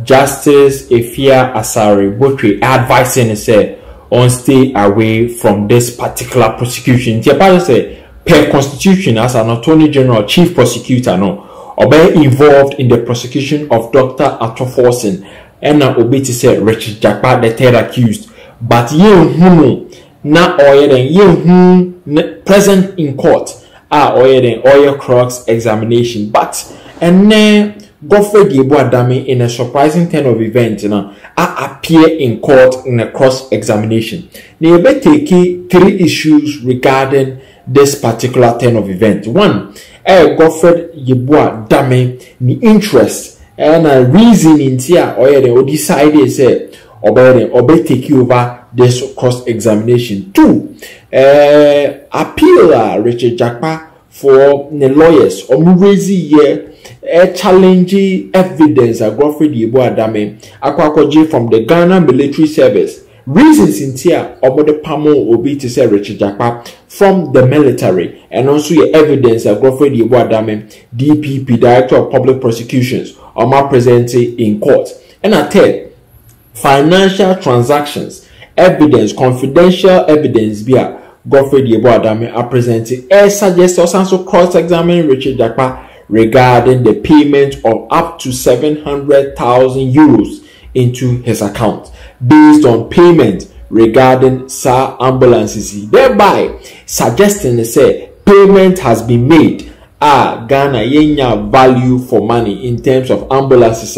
Justice Efia Asare Botwe advising say on stay away from this particular prosecution. The say per constitution as an attorney general chief prosecutor no or be involved in the prosecution of Dr. Atoforsen and now obey to say Richard Jakpa the third accused. But you na oye present in court oye cross examination. But and then Godfrey Adame in a surprising turn of events appear in court in a cross examination. They may take 3 issues regarding this particular turn of events. One, Godfrey Adame the interest and a reason in here or decided say or take over this cross examination. 2, appeal Richard Jakpa for the lawyers or raising here challenging evidence a Godfrey Adame akwakoje from the Ghana military service. Reasons in here about the pamo obi to say Richard Jakpa from the military and also your evidence a Godfrey Adame DPP Director of Public Prosecutions or my presented in court. And a third, financial transactions evidence, confidential evidence via Godfrey Adame are presented as suggest also cross-examining Richard Jakpa regarding the payment of up to 700,000 euros into his account based on payment regarding SAR ambulances, thereby suggesting say payment has been made Ghana yenya value for money in terms of ambulances.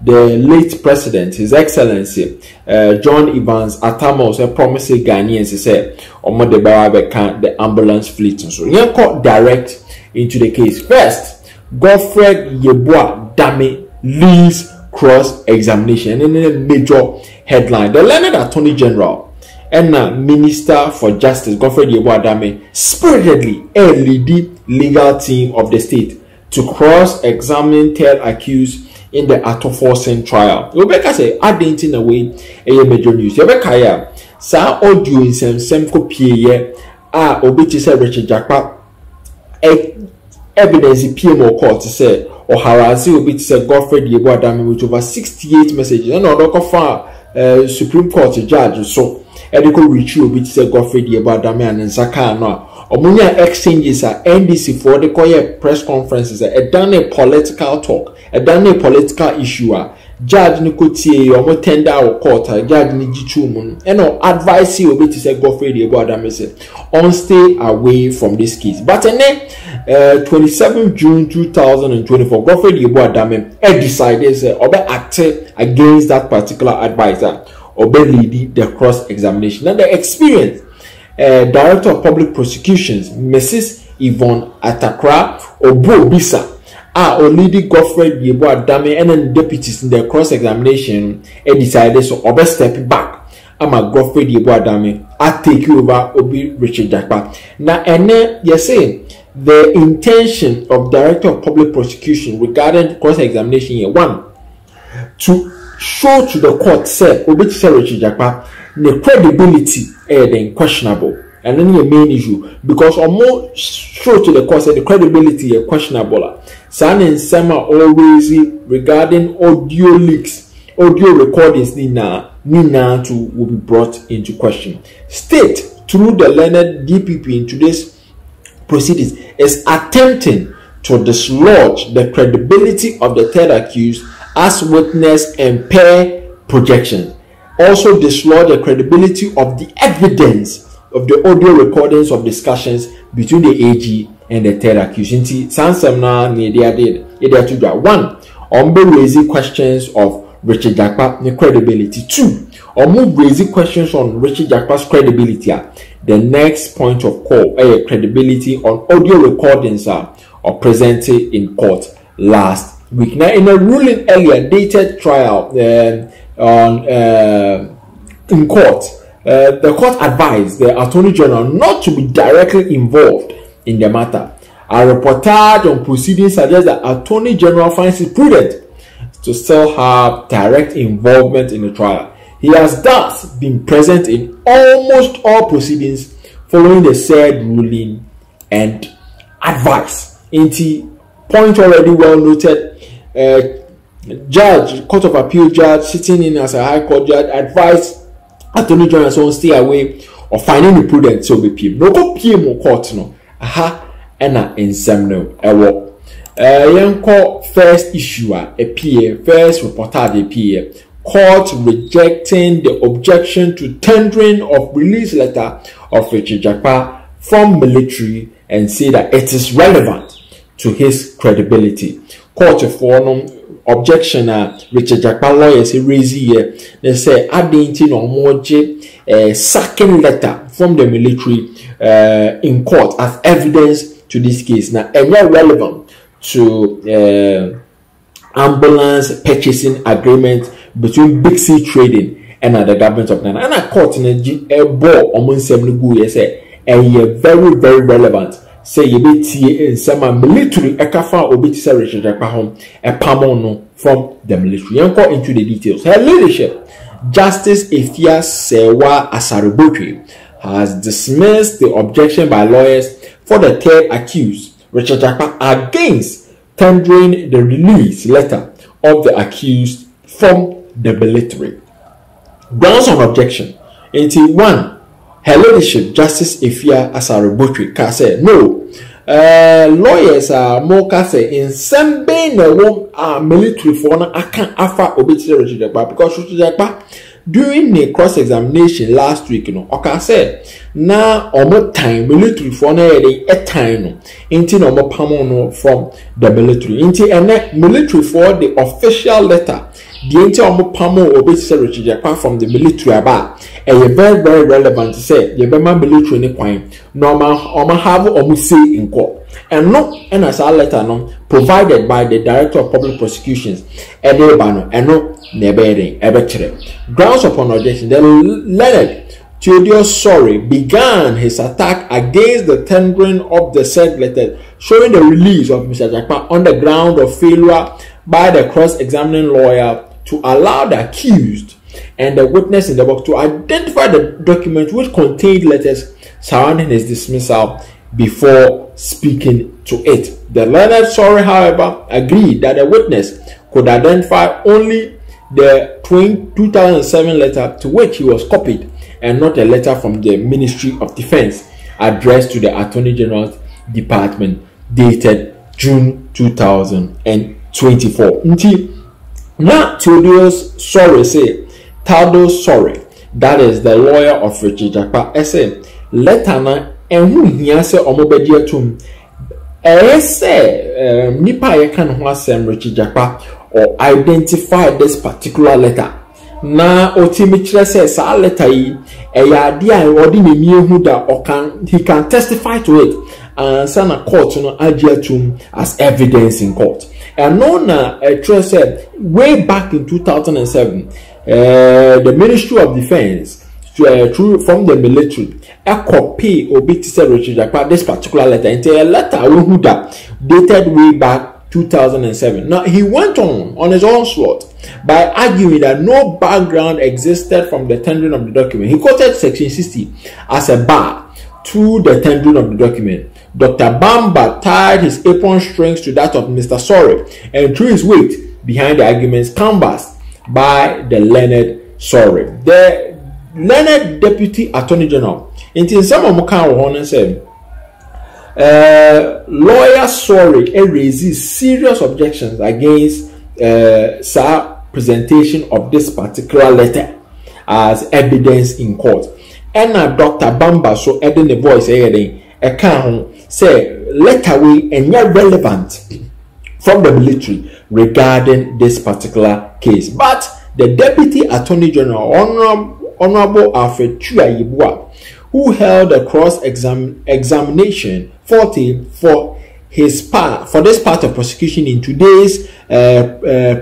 The late president, His Excellency John Evans Atamos, promised Ghanaians say omo de barabe the ambulance fleet. So you call direct into the case. First, Godfrey Adame leads cross examination in a major headline. The learned Attorney General and Minister for Justice Godfrey Adame spiritedly lead the legal team of the state to cross-examine third accused in the Atoforsen trial. Rebecca say adding away a major news. Rebecca ya sa audio in some copy ye obi say Richard Jakpa evidence PMO court to say or harassing obi say Godfrey Adame with over 68 messages and other far Supreme Court judge so edico reach obi say Godfrey Adame and Nsaka no omunya exchanges NDC for the koye press conferences done a political talk done a political issue judge nikotie omo tender or court judge ni gichumun and advise you obi say Godfrey Adame say on stay away from this case. But 27 June 2024 Godfrey Adame decided say obe act against that particular advisor obe lead the cross examination. Now the experience Director of Public Prosecutions Mrs. Yvonne Atakra Obo Bisa or Lady Godfrey Adame and then deputies in the cross examination decided so obe step back. Ama Godfrey Adame I take you over obi Richard Jakpa. Now and then you say the intention of Director of Public Prosecution regarding cross examination here, 1, to show to the court say obi Richard Jakpa the credibility then questionable, and then the main issue because almost show to the court say the credibility is questionable. San and Sama always regarding audio leaks, audio recordings Nina to will be brought into question. State through the learned DPP in today's proceedings is attempting to dislodge the credibility of the third accused as witness and pair projection. Also dislodge the credibility of the evidence of the audio recordings of discussions between the AG and the third accused. Sansamna Media did 1 raising questions of Richard Jakpa's credibility. 2 raising questions on Richard Jakpa's credibility. The next point of call credibility on audio recordings are presented in court last week. Now in a ruling earlier dated trial in court, the court advised the Attorney General not to be directly involved in the matter. A reportage on proceedings suggests that Attorney General finds it prudent to still have direct involvement in the trial. He has thus been present in almost all proceedings following the said ruling and advice. In the point already well noted, judge, Court of Appeal judge sitting in as a High Court judge advised Attorney General so stay away or finding the prudent so be PM. No go PM court no. Aha ena ensem no ewo. Yanko first issue a PA, first reportage a PA. Court rejecting the objection to tendering of release letter of Richard Jakpa from military and say that it is relevant to his credibility. Court for objection Richard Jakpa lawyers raise here. They say adding no more sacking letter from the military in court as evidence to this case. Now, and not relevant to ambulance purchasing agreement between Big C Trading and the government of Ghana. And a court in a ball almost say very, very relevant. Say you be in some military ekafa obi say Richard Jakpa home a pamono from the military. You go into the details. Her leadership, Justice Efia Sewa Asaribotwe, has dismissed the objection by lawyers for the third accused, Richard Jakpa, against tendering the release letter of the accused from the military. Grounds on objection. Into one, her leadership, Justice Efia Asaribotwe, said no. Lawyers are more in some military for I can't offer obituary Richard Jakpa because Richard Jakpa during the cross-examination last week, okay, said now almost time military for a time into no more from the military into a military for the official letter. The entire pamo obituary Richard Jakpa from the military about a very, very relevant to say the Bema military in the normal or have or say in court. And no, and as our letter no provided by the Director of Public Prosecutions, and no nebering ebetre. Grounds upon objection, the Leonard Theodore Sorry began his attack against the tendering of the said letter, showing the release of Mr. Jakpa on the ground of failure by the cross-examining lawyer to allow the accused and the witness in the box to identify the document which contained letters surrounding his dismissal before speaking to it. The Leonard Sorry, however, agreed that the witness could identify only the 2007 letter to which he was copied and not a letter from the Ministry of Defense addressed to the Attorney General's Department dated June 2024. Now, Theodore Sorry say, Tado Sorry, that is the lawyer of Richard Jakpa, say, letter na enhu hia se omobedi atum say nipa ye kan ho asem Richard Jakpa or identify this particular letter na otimi kire say sa letter yi ya de a odi memi ehu da he can testify to it and sana court no agiatum as evidence in court. And no na a said way back in 2007 the Ministry of Defense from the military a copy obituary Richard Jakpa this particular letter into a letter dated way back 2007. Now he went on his own slot by arguing that no background existed from the tendering of the document. He quoted section 60 as a bar to the tendering of the document. Dr. Bamba tied his apron strings to that of Mr. Sorry and threw his weight behind the arguments canvassed by the Leonard Sorry. The Leonard Deputy Attorney General in some of Mukan said lawyer Sorry raises serious objections against presentation of this particular letter as evidence in court. And Dr. Bamba so adding the voice say letter we and not relevant from the military regarding this particular case. But the Deputy Attorney General Honorable Alfred Chuyayibwa, who held a cross-examination for this part of prosecution in today's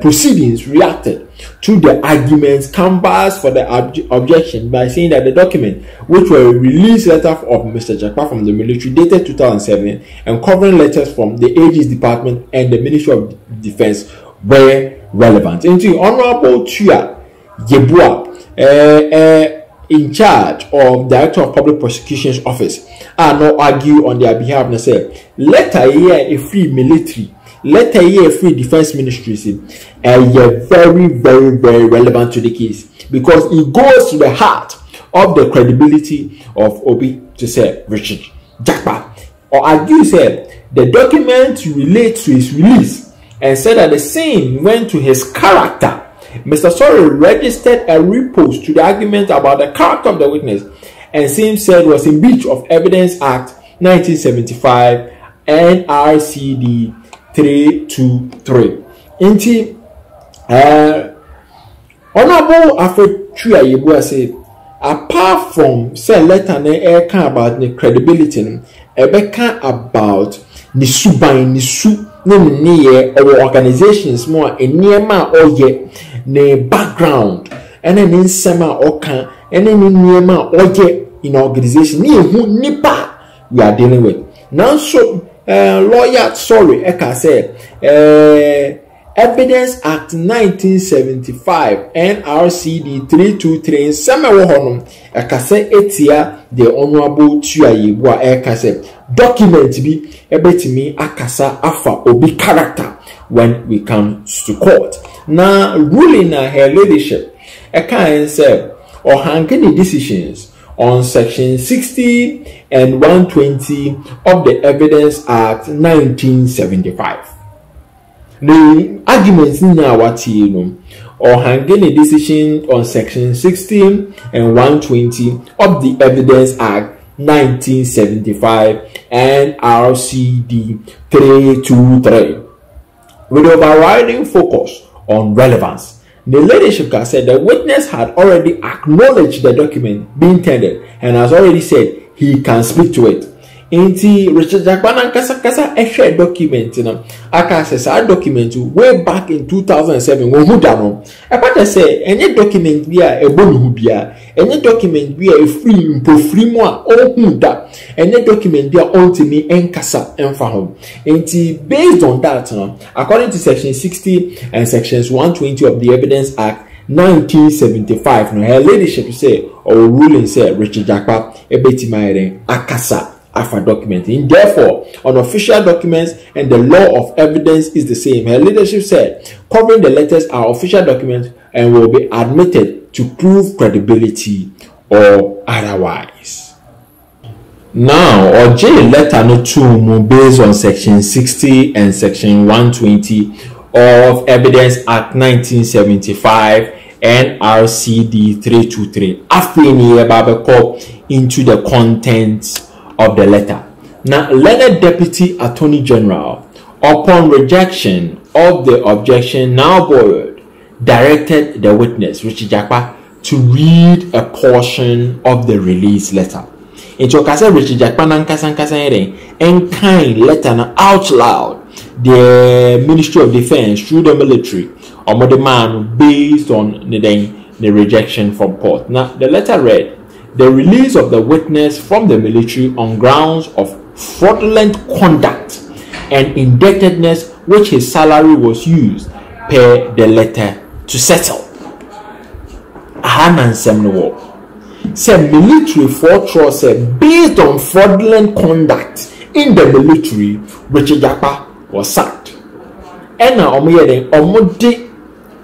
proceedings, reacted to the arguments canvassed for the objection by saying that the document, which were a release letter of Mr. Jakpa from the military dated 2007 and covering letters from the AG's department and the Ministry of Defense, were relevant. Into Honorable Chuyayibwa, in charge of Director of Public Prosecutions Office, are now argue on their behalf and say letter here a free military letter here free defense ministries very relevant to the case because it goes to the heart of the credibility of Obi to say Richard Jakpa, or argue said the document relates to his release and said that the same went to his character. Mr. Sorry registered a repost to the argument about the character of the witness and same said was in breach of Evidence Act 1975 NRCD 323. Inti Honorable Afetria Yebua said, apart from say letter na eka about the credibility, ebeka about the suban the su ne our organizations more enema oye ne background and then in sema oka and then in niema oye in organization ni hu nipa we are dealing with now. So lawyer sorry eka say Evidence Act 1975 NRCD 323 in sema wo honum eka say etia the honorable Tuayebua eka say document bi ebetimi akasa afa obi character when we come to court. Now ruling her ladyship eka say or hanging decisions on section 60 and 120 of the Evidence Act 1975. The arguments now what or hanging a decision on section 16 and 120 of the Evidence Act 1975 and RCD 323 with overriding focus on relevance. The ladyship said the witness had already acknowledged the document being tendered and has already said he can speak to it. Inti Richard Jakpa kasa share document aka say document way back in 2007 when who dano e say any document bi a ebonu hu bia any document bi a free free mo a ohun da any document bi a ontimi enkasa emfa ho. Inti based on that according to section 60 and sections 120 of the Evidence Act 1975 no her ladyship say or ruling say Richard Jakpa ebetima akasa afa documenting. Therefore, unofficial documents and the law of evidence is the same. Her leadership said covering the letters are official documents and will be admitted to prove credibility or otherwise. Now, or J letter no 2 based on section 60 and section 120 of Evidence Act 1975 and RCD 323 after into the contents of the letter. Now, learned Deputy Attorney General, upon rejection of the objection now borrowed, directed the witness, Richard Jakpa, to read a portion of the release letter. Into Kasa Richard Jakpa and kind letter out loud the Ministry of Defense through the military or the man based on the rejection from court. Now, the letter read, the release of the witness from the military on grounds of fraudulent conduct and indebtedness which his salary was used per the letter to settle. Say military fortress based on fraudulent conduct in the military, Richard Jakpa was sacked. And now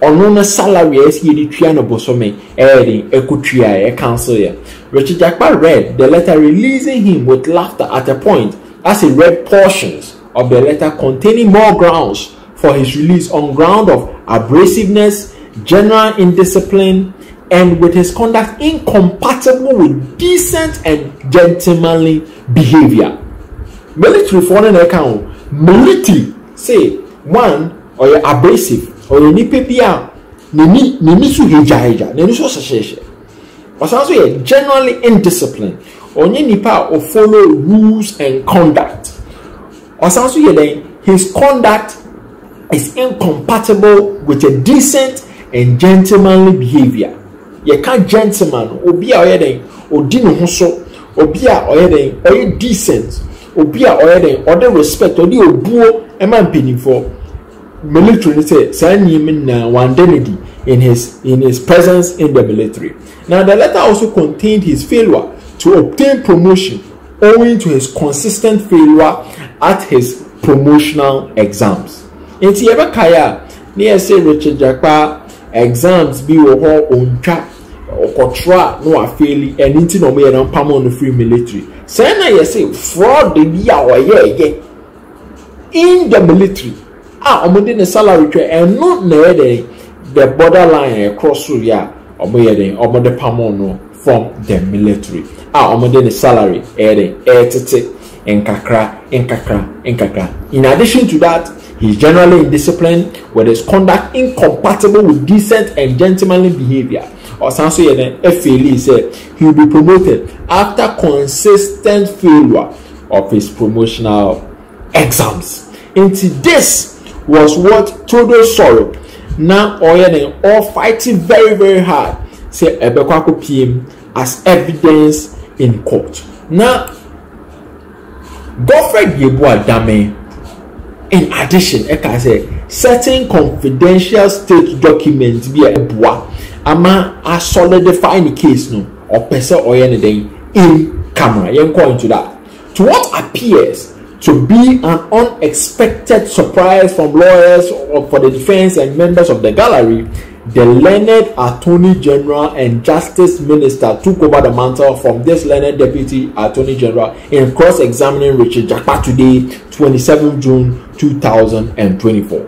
on salary as he triano bosome ekutia council here. Richard Jakpa read the letter releasing him with laughter at a point as he read portions of the letter containing more grounds for his release on ground of abrasiveness, general indiscipline, and with his conduct incompatible with decent and gentlemanly behavior. Military for an account, military say one or you're abrasive or you need PPR, ni su heja, ni so sasheshe. Or also generally indisciplined, or nipa or follow rules and conduct. Or also his conduct is incompatible with a decent and gentlemanly behavior. You can't gentleman, obia or dino hoso, obia or decent, obia or the respect or the obuo, a man penny for. Military say one identity in his presence in the military. Now the letter also contained his failure to obtain promotion owing to his consistent failure at his promotional exams. Enti ebe kaya near say Richard Jakpa exams be wo on track okotra no afeli and into no me and pam on the free military. Say na say fraud the be our in the military. Omode the salary trade and not near the borderline across through ya omode pam on from the military. Omode the salary tete enkakra. In addition to that, he is generally indisciplined with his conduct incompatible with decent and gentlemanly behavior. Or something FLE said he will be promoted after consistent failure of his promotional exams. Into this was what Todo Sorrow now all fighting very hard say Ebekwako PM as evidence in court. Now Godfrey Yeboah-Dame, in addition, I can say certain confidential state documents be a bois ama a solidify the case no or person or anything in camera. You go into that to what appears to be an unexpected surprise from lawyers or for the defense and members of the gallery. The learned Attorney General and Justice Minister took over the mantle from this learned Deputy Attorney General in cross-examining Richard Jakpa today, 27 June 2024.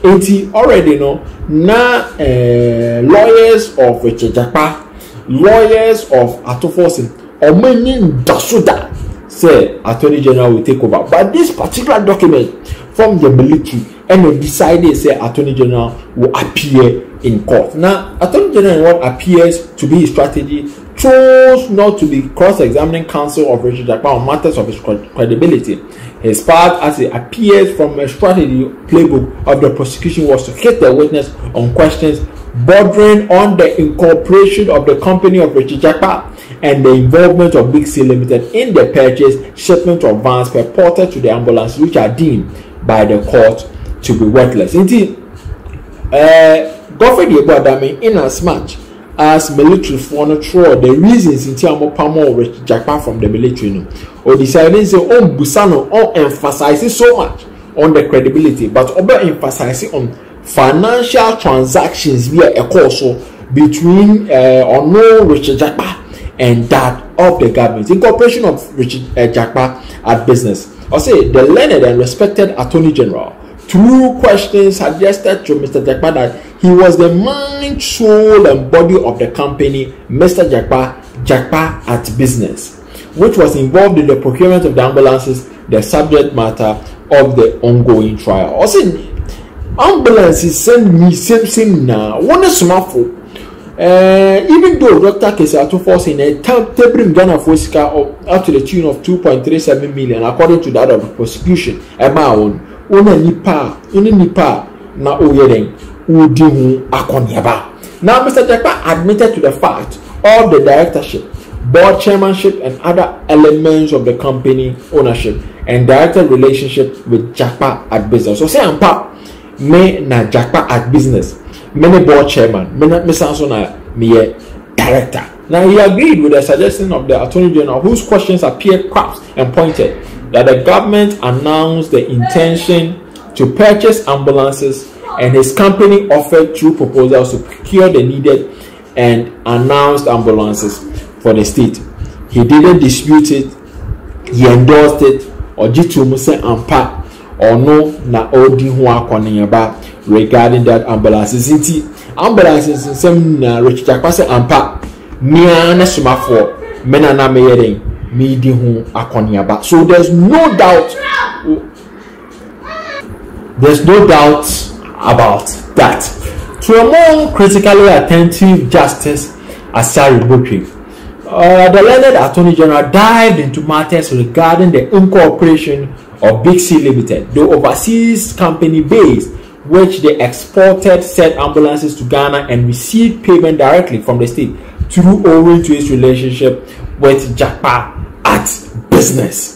Enti already know na lawyers of Richard Jakpa, lawyers of Atoforsin, or many Dasuda say Attorney General will take over. But this particular document from the military and they decided say Attorney General will appear in court. Now, Attorney General, what appears to be his strategy, chose not to be cross-examining counsel of Richard Jakpa on matters of his credibility. His part, as it appears from a strategy playbook of the prosecution, was to hit the witness on questions bordering on the incorporation of the company of Richard Jakpa and the involvement of Big C Limited in the purchase, shipment of vans purported to the ambulance, which are deemed by the court to be worthless. Indeed, Godfrey Yeboah-Dame, in as much as military for the reasons in terms of Pamo Richard Jakpa from the military, no, or deciding so on Busano or emphasizing so much on the credibility, but over emphasizing on financial transactions via a course between or no Richard Jakpa and that of the government, incorporation of Richard Jakpa at business. I say the learned and respected Attorney General, through questions, suggested to Mr. Jakpa that he was the mind, soul, and body of the company, Mr. Jakpa at business, which was involved in the procurement of the ambulances, the subject matter of the ongoing trial. I say ambulances send me same now. One is smartphone. Even though Dr. Kesato force in a tabling Ghana Fosika up to the tune of 2.37 million, according to that of the prosecution, amount una nipa na oyeden udihu akonyaba. Now Mr. Jakpa admitted to the fact of the directorship, board chairmanship, and other elements of the company ownership and director relationship with Jakpa at business. So say ampa me na Jakpa at business, many board chairman, me sanso na me director. Now he agreed with the suggestion of the Attorney General, whose questions appeared crass and pointed, that the government announced the intention to purchase ambulances and his company offered through proposals to procure the needed and announced ambulances for the state. He didn't dispute it, he endorsed it, or jitumuse ampa or no na odi huwa kwaniyaba regarding that ambulances. Ambulances in some Richard Jakpa se ampa miana sumafo mena na meyering midihu akonyaba. So there's no doubt about that. To a more critically attentive Justice Asari Botri, the learned Attorney General dived into matters regarding the incorporation of Big C Limited, the overseas company based which they exported said ambulances to Ghana and received payment directly from the state through owing to its relationship with Jakpa at business.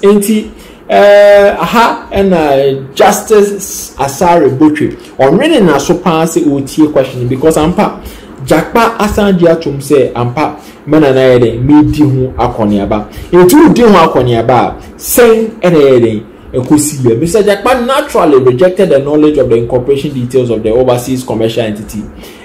Justice Asari Botri on reading na so pass OT question because ampa Jakpa asandia tum say ampa mena na yede me di hu akoniaba. Etu di hu akoniaba sen ene yede Mr. Japa naturally rejected the knowledge of the incorporation details of the overseas commercial entity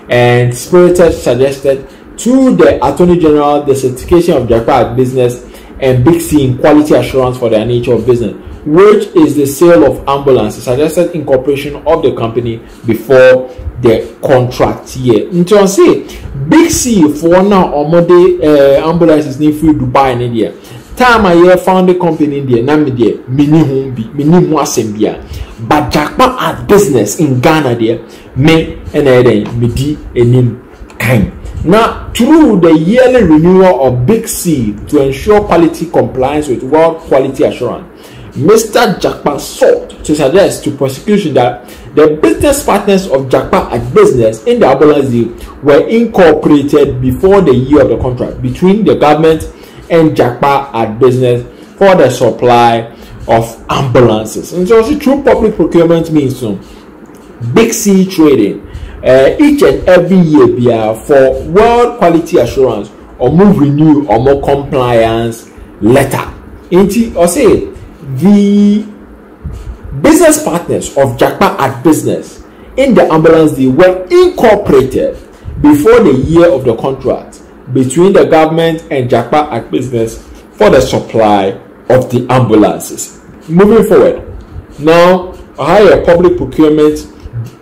and spirited suggested to the Attorney General the certification of Japa as business and Big C in quality assurance for their nature of business, which is the sale of ambulances, suggested incorporation of the company before the contract year. Until say Big C for now ambulances need free Dubai in India. Time I year found the company in India, Namibia, mini Mwasembia, but Japa at business in Ghana there, me and midi enim kind. Now, through the yearly renewal of Big C to ensure quality compliance with World Quality Assurance, Mr. Japa sought to suggest to prosecution that the business partners of Japa at business in the ambulance deal were incorporated before the year of the contract between the government and Japa at business for the supply of ambulances. And so, through public procurement means Big C trading. Each and every year for World Quality Assurance or more renew or more compliance letter. Or say the business partners of Japa at business in the ambulance deal were incorporated before the year of the contract between the government and Japa at business for the supply of the ambulances. Moving forward, now I have a public procurement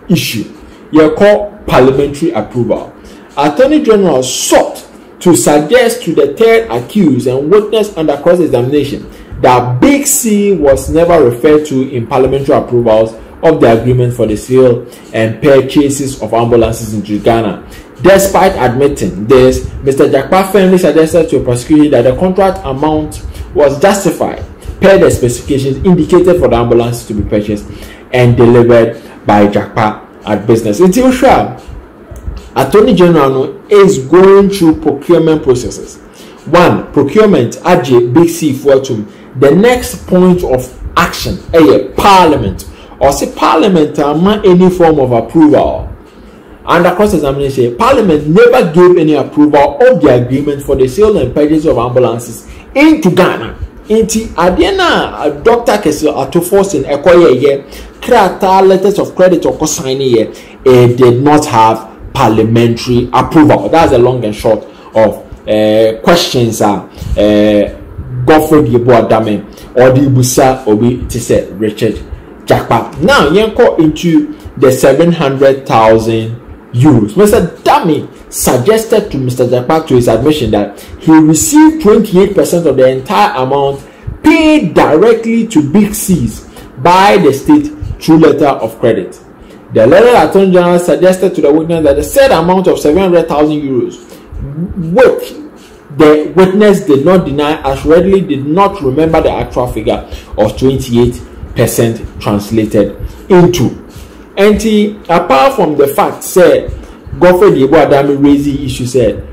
issue. You call parliamentary approval. Attorney General sought to suggest to the third accused and witness under cross-examination that Big C was never referred to in parliamentary approvals of the agreement for the sale and purchases of ambulances into Ghana. Despite admitting this, Mr. Japa firmly suggested to a prosecutor that the contract amount was justified per the specifications indicated for the ambulances to be purchased and delivered by Japa at business. Until sure, Attorney General is going through procurement processes. One, procurement, AJ, Big C, Fortum. The next point of action, Parliament, or say Parliament any form of approval. Under cross-examination, Parliament never gave any approval of the agreement for the sale and purchase of ambulances into Ghana. Inti Adiana, Dr. Kessel Atofos in Ekoye, Krata letters of credit or co-signing it did not have parliamentary approval. That's the long and short of questions. Godfrey Yeboadame or the Busa Obi Tise Richard Japa. Now Yanko into the 700,000 euros. Mr. Dami suggested to Mr. Japa to his admission that he received 28% of the entire amount paid directly to Big C's by the state through letter of credit. The letter Attorney General suggested to the witness that the said amount of 700,000 euros, which the witness did not deny as readily did not remember the actual figure of 28% translated into. And apart from the fact said, Godfrey Yeboadame raised the issue said,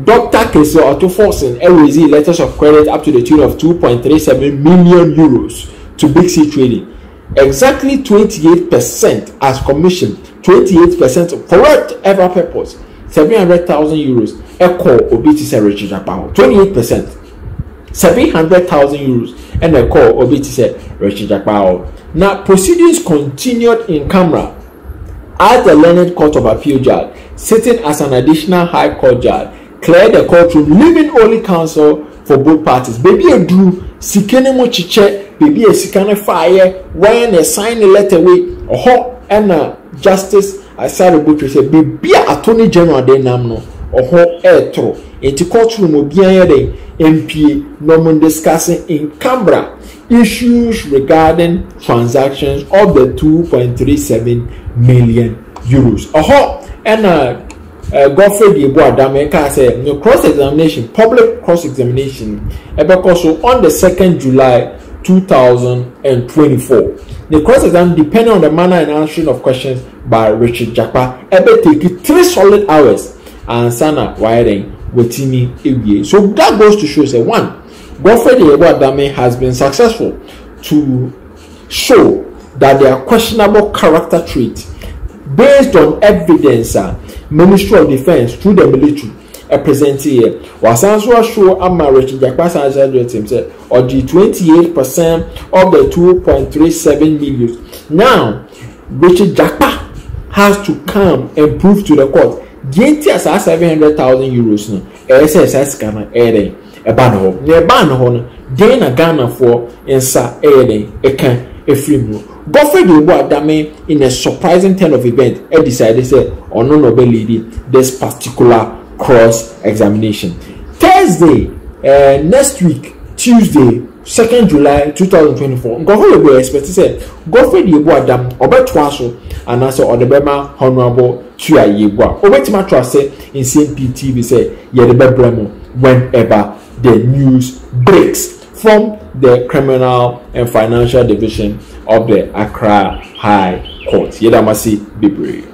Dr. Kessel Autoforcing raised letters of credit up to the tune of 2.37 million euros to Big C Trading. Exactly 28% as commission, 28% for whatever purpose, 700,000 euros. Echo Obitise Richard Japa, 28%, 700,000 euros, and Echo Obitise Richard Japa. Now, proceedings continued in camera at the Learned Court of Appeal judge, sitting as an additional High Court judge, cleared the courtroom, leaving only counsel for both parties. Baby a drew, sikene mo chiche, baby a sikane fire, when a sign a letter way, or and justice aside the book say, baby a Attorney General de namno, or etro, into courtroom will be a MP, no discussing in Canberra issues regarding transactions of the 2.37 million euros. And Godfrey Yeboadame said no cross-examination, public cross-examination, because on the 2nd July 2024. The cross-examination, depending on the manner and answering of questions by Richard Japa, take 3 solid hours and Sana wiring with me. So that goes to show say one, Godfrey Yeboadame has been successful to show that there are questionable character traits based on evidence. Ministry of Defense through the military present here. Wasanso show ama Richard Jakpa Sanjay team said or the 28% of the 2.37 million. Now Richard Jakpa has to come and prove to the court. Genti as 700,000 euros no. SSS kana ere ban ho. Ne ban ho no. Den na Ghana for insa ere eka efrim. Godfrey Adame in a surprising turn of event decided say ono no be leading this particular cross examination. Thursday next week Tuesday 2nd July 2024 Godfrey be expect say Godfrey Adame obeto aso and also odebema honorable Tua Yebua obetima trust say in CNPTV say ye the bebremo whenever the news breaks from the criminal and financial division of the Accra High Court. Yedamasi Bibri.